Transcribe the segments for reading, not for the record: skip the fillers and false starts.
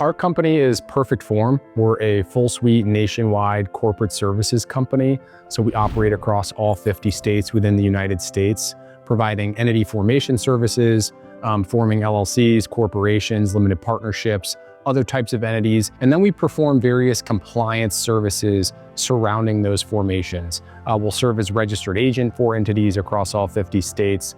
Our company is Perfect Form. We're a full suite nationwide corporate services company. So we operate across all 50 states within the United States, providing entity formation services, forming LLCs, corporations, limited partnerships, other types of entities. And then we perform various compliance services surrounding those formations. We'll serve as registered agent for entities across all 50 states.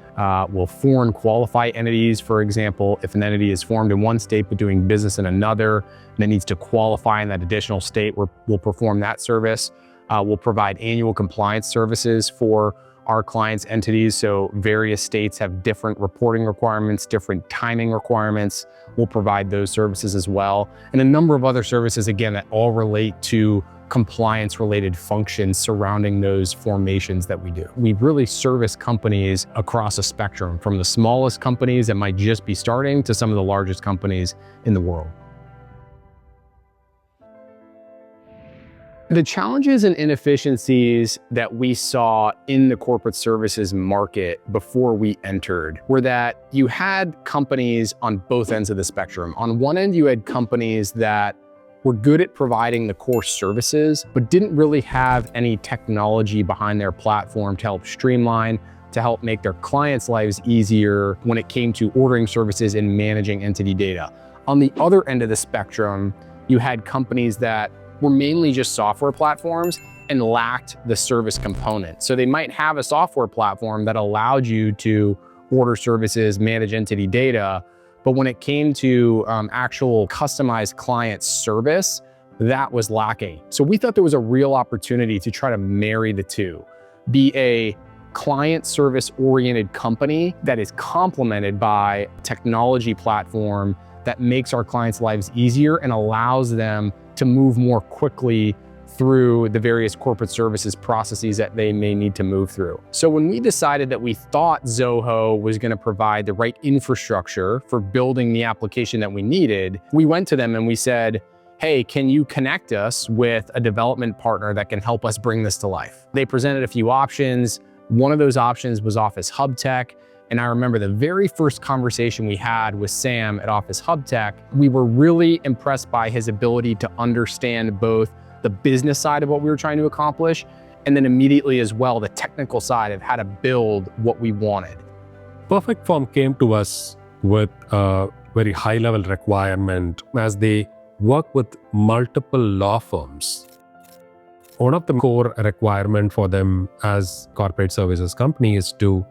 We'll foreign qualify entities. For example, if an entity is formed in one state but doing business in another, and it needs to qualify in that additional state, we'll perform that service. We'll provide annual compliance services for our clients' entities. So various states have different reporting requirements, different timing requirements. We'll provide those services as well. And a number of other services, again, that all relate to compliance-related functions surrounding those formations that we do. We really service companies across a spectrum, from the smallest companies that might just be starting to some of the largest companies in the world. The challenges and inefficiencies that we saw in the corporate services market before we entered were that you had companies on both ends of the spectrum. On one end, you had companies that were good at providing the core services, but didn't really have any technology behind their platform to help streamline, to help make their clients' lives easier when it came to ordering services and managing entity data. On the other end of the spectrum, you had companies that were mainly just software platforms and lacked the service component. So they might have a software platform that allowed you to order services, manage entity data, but when it came to actual customized client service, that was lacking. So we thought there was a real opportunity to try to marry the two, be a client service oriented company that is complemented by a technology platform that makes our clients' lives easier and allows them to move more quickly through the various corporate services processes that they may need to move through. So when we decided that we thought Zoho was going to provide the right infrastructure for building the application that we needed, we went to them and we said, hey, can you connect us with a development partner that can help us bring this to life? They presented a few options. One of those options was OfficeHub Tech. And I remember the very first conversation we had with Sam at OfficeHub Tech, we were really impressed by his ability to understand both the business side of what we were trying to accomplish, and then immediately as well, the technical side of how to build what we wanted. Perfect Form came to us with a very high-level requirement as they work with multiple law firms. One of the core requirements for them as corporate services company is to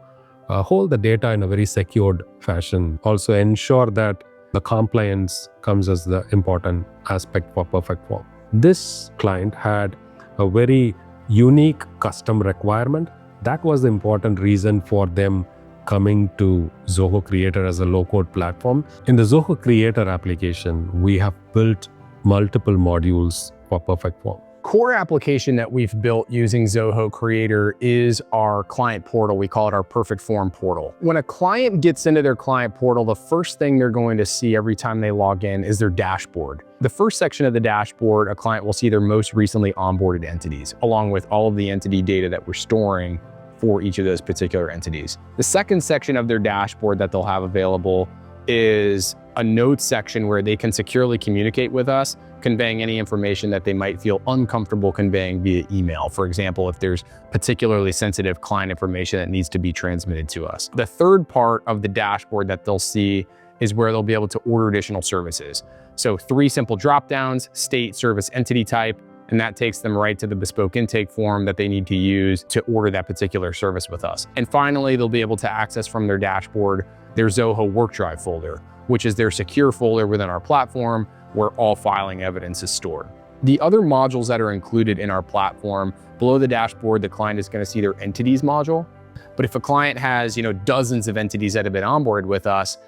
hold the data in a very secured fashion. Also ensure that the compliance comes as the important aspect for Perfect Form. This client had a very unique custom requirement. That was the important reason for them coming to Zoho Creator as a low-code platform. In the Zoho Creator application, we have built multiple modules for Perfect Form. Core application that we've built using Zoho Creator is our client portal. We call it our Perfect Form portal. When a client gets into their client portal, the first thing they're going to see every time they log in is their dashboard. The first section of the dashboard, a client will see their most recently onboarded entities, along with all of the entity data that we're storing for each of those particular entities. The second section of their dashboard that they'll have available is a notes section where they can securely communicate with us, conveying any information that they might feel uncomfortable conveying via email. For example, if there's particularly sensitive client information that needs to be transmitted to us. The third part of the dashboard that they'll see is where they'll be able to order additional services. So 3 simple drop-downs: state, service, entity type, and that takes them right to the bespoke intake form that they need to use to order that particular service with us. And finally, they'll be able to access from their dashboard their Zoho WorkDrive folder, which is their secure folder within our platform where all filing evidence is stored. The other modules that are included in our platform, below the dashboard, the client is going to see their entities module. But if a client has, dozens of entities that have been onboarded with us,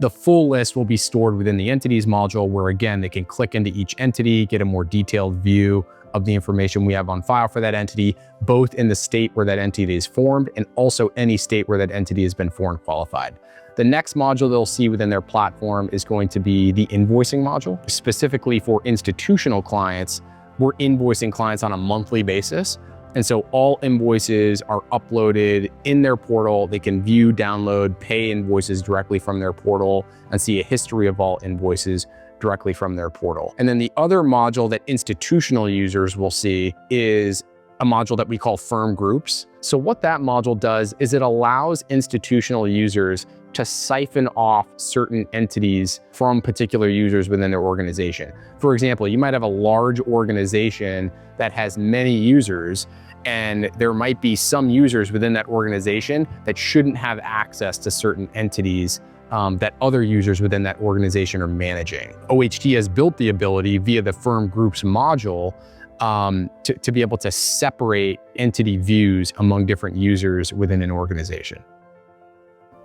the full list will be stored within the entities module, where again, they can click into each entity, get a more detailed view of the information we have on file for that entity, both in the state where that entity is formed and also any state where that entity has been foreign qualified. The next module they'll see within their platform is going to be the invoicing module. Specifically for institutional clients, we're invoicing clients on a monthly basis. And so all invoices are uploaded in their portal. They can view, download, pay invoices directly from their portal and see a history of all invoices directly from their portal. And then the other module that institutional users will see is a module that we call firm groups. So what that module does is it allows institutional users to siphon off certain entities from particular users within their organization. For example, you might have a large organization that has many users, and there might be some users within that organization that shouldn't have access to certain entities that other users within that organization are managing. OHT has built the ability via the firm groups module to be able to separate entity views among different users within an organization.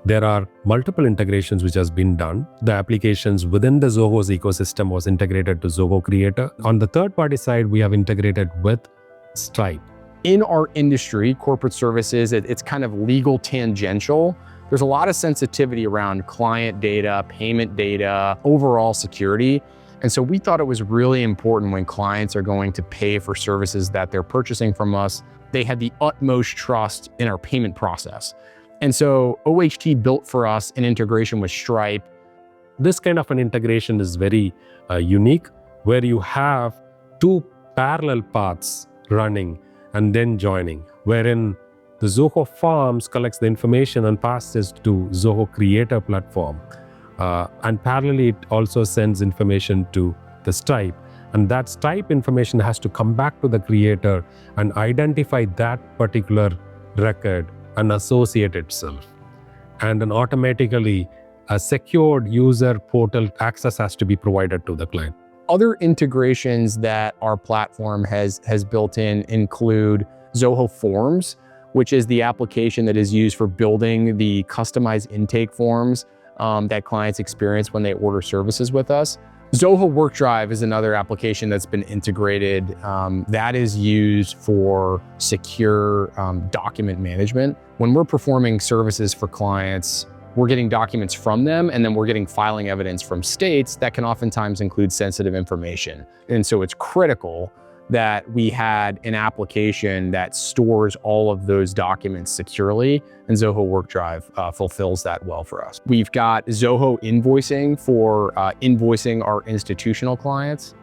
There are multiple integrations which has been done. The applications within the Zoho's ecosystem was integrated to Zoho Creator. On the third-party side, we have integrated with Stripe. In our industry, corporate services, it's kind of legal tangential. There's a lot of sensitivity around client data, payment data, overall security. And so we thought it was really important when clients are going to pay for services that they're purchasing from us, they had the utmost trust in our payment process. And so OHT built for us an integration with Stripe. This kind of an integration is very unique, where you have two parallel paths running and then joining, wherein the Zoho Forms collects the information and passes to Zoho Creator platform. And parallelly, it also sends information to the Stripe. And that Stripe information has to come back to the creator and identify that particular record and associate itself. And then automatically, a secured user portal access has to be provided to the client. Other integrations that our platform has built in include Zoho Forms, which is the application that is used for building the customized intake forms that clients experience when they order services with us. Zoho WorkDrive is another application that's been integrated that is used for secure document management. When we're performing services for clients, we're getting documents from them, and then we're getting filing evidence from states that can oftentimes include sensitive information. And so it's critical that we had an application that stores all of those documents securely, and Zoho WorkDrive fulfills that well for us. We've got Zoho Invoicing for invoicing our institutional clients.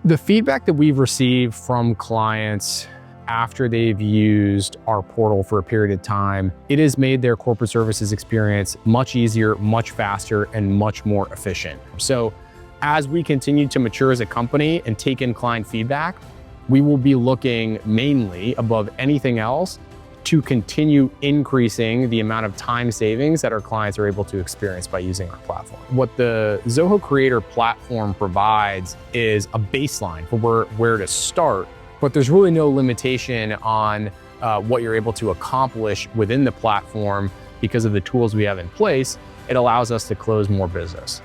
The feedback that we've received from clients after they've used our portal for a period of time, it has made their corporate services experience much easier, much faster, and much more efficient. So as we continue to mature as a company and take in client feedback, we will be looking mainly above anything else to continue increasing the amount of time savings that our clients are able to experience by using our platform. What the Zoho Creator platform provides is a baseline for where to start, but there's really no limitation on what you're able to accomplish within the platform because of the tools we have in place. It allows us to close more business.